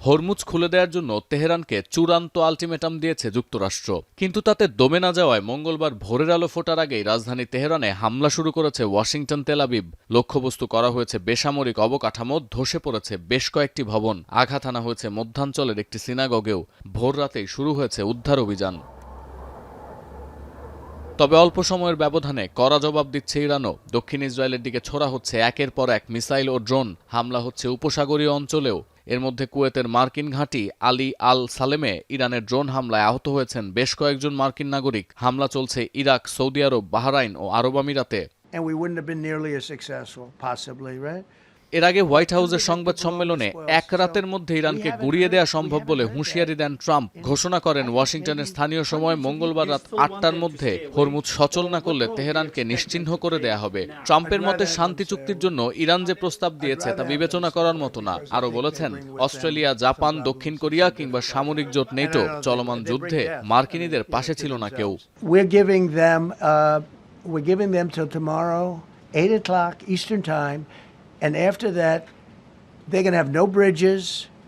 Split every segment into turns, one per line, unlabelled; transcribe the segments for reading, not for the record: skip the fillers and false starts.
Hormuz খুলে দেওয়ার জন্য তেহরানকে চূড়ান্ত আলটিমেটাম দিয়েছে যুক্তরাষ্ট্র, কিন্তু তাতে দমে না যাওয়ায় মঙ্গলবার ভোরের আলো ফোটার আগেই রাজধানী তেহরানে হামলা শুরু করেছে ওয়াশিংটন তেল আবিব। লক্ষ্যবস্তু করা হয়েছে বেসামরিক অবকাঠামো, ধসে পড়েছে বেশ কয়েকটি ভবন, আঘাত আনা হয়েছে মধ্যাঞ্চলের একটি সিনাগগেও। ভোর রাতেই শুরু হয়েছে উদ্ধার অভিযান। তবে অল্প সময়ের ব্যবধানে কড়া জবাব দিচ্ছে ইরানও। দক্ষিণ ইসরায়েলের দিকে ছোড়া হচ্ছে একের পর এক মিসাইল ও ড্রোন, হামলা হচ্ছে উপসাগরীয় অঞ্চলেও। এর মধ্যে কুয়েতের মার্কিন ঘাঁটি আলী আল সালেমে ইরানের ড্রোন হামলায় আহত হয়েছেন বেশ কয়েকজন মার্কিন নাগরিক। হামলা চলছে ইরাক, সৌদি আরব, বাহরাইন ও আরব আমিরাতে। এর আগে হোয়াইট হাউসের সংবাদ সম্মেলনে এক রাতের মধ্যে ইরানকে গুঁড়িয়ে দেওয়া সম্ভব বলে হুঁশিয়ারি দেন ট্রাম্প। ঘোষণা করেন ওয়াশিংটনের স্থানীয় সময় মঙ্গলবার রাত ৮টার মধ্যে হরমুজ সচল না করলে তেহরানকে নিশ্চিহ্ন করে দেয়া হবে। ট্রাম্পের মতে শান্তি চুক্তির জন্য ইরান যে প্রস্তাব দিয়েছে তা বিবেচনা করার মতো না। আরও বলেছেন, অস্ট্রেলিয়া, জাপান, দক্ষিণ কোরিয়া কিংবা সামরিক জোট নেটো চলমান যুদ্ধে মার্কিনীদের পাশে ছিল না কেউ।
We're giving them till tomorrow, 8 o'clock Eastern Time, and after that, they're going to have no bridges,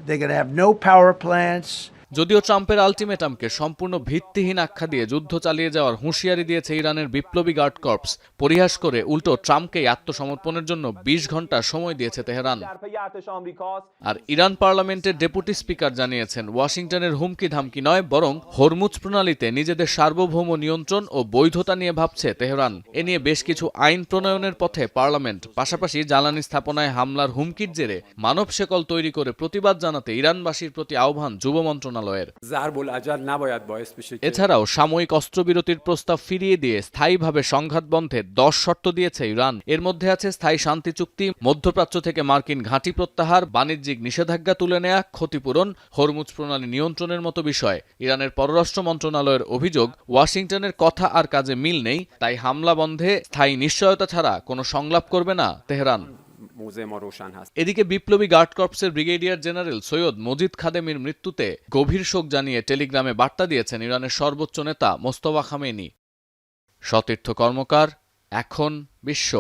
they're going to have no power plants.
যদিও ট্রাম্পের আলটিমেটামকে সম্পূর্ণ ভিত্তিহীন আখ্যা দিয়ে যুদ্ধ চালিয়ে যাওয়ার হুঁশিয়ারি দিয়েছে ইরানের বিপ্লবী গার্ড কর্পস, পরিহাস করে উল্টো ট্রাম্পকেই আত্মসমর্পণের জন্য ২০ ঘন্টা সময় দিয়েছে তেহরান। আর ইরান পার্লামেন্টের ডেপুটি স্পিকার জানিয়েছেন, ওয়াশিংটনের হুমকি ধামকি নয়, বরং হরমুজ প্রণালীতে নিজেদের সার্বভৌম নিয়ন্ত্রণ ও বৈধতা নিয়ে ভাবছে তেহরান। এ নিয়ে বেশ কিছু আইন প্রণয়নের পথে পার্লামেন্ট। পাশাপাশি জ্বালানি স্থাপনায় হামলার হুমকির জেরে মানব শেকল তৈরি করে প্রতিবাদ জানাতে ইরানবাসীর প্রতি আহ্বান যুব মন্ত্রণালয়ের। এছাড়াও সাময়িক অস্ত্রবিরতির প্রস্তাব ফিরিয়ে দিয়ে স্থায়ীভাবে সংঘাত বন্ধে ১০ শর্ত দিয়েছে ইরান। এর মধ্যে আছে স্থায়ী শান্তি চুক্তি, মধ্যপ্রাচ্য থেকে মার্কিন ঘাঁটি প্রত্যাহার, বাণিজ্যিক নিষেধাজ্ঞা তুলে নেয়া, ক্ষতিপূরণ, হরমুজ প্রণালী নিয়ন্ত্রণের মতো বিষয়। ইরানের পররাষ্ট্র মন্ত্রণালয়ের অভিযোগ, ওয়াশিংটনের কথা আর কাজে মিল নেই, তাই হামলা বন্ধে স্থায়ী নিশ্চয়তা ছাড়া কোনো সংলাপ করবে না তেহরান। এদিকে বিপ্লবী গার্ড কর্পসের ব্রিগেডিয়ার জেনারেল সৈয়দ মজিদ খাদেমির মৃত্যুতে গভীর শোক জানিয়ে টেলিগ্রামে বার্তা দিয়েছেন ইরানের সর্বোচ্চ নেতা মোস্তফা খামেনি। সতীর্থ কর্মকার, এখন বিশ্ব।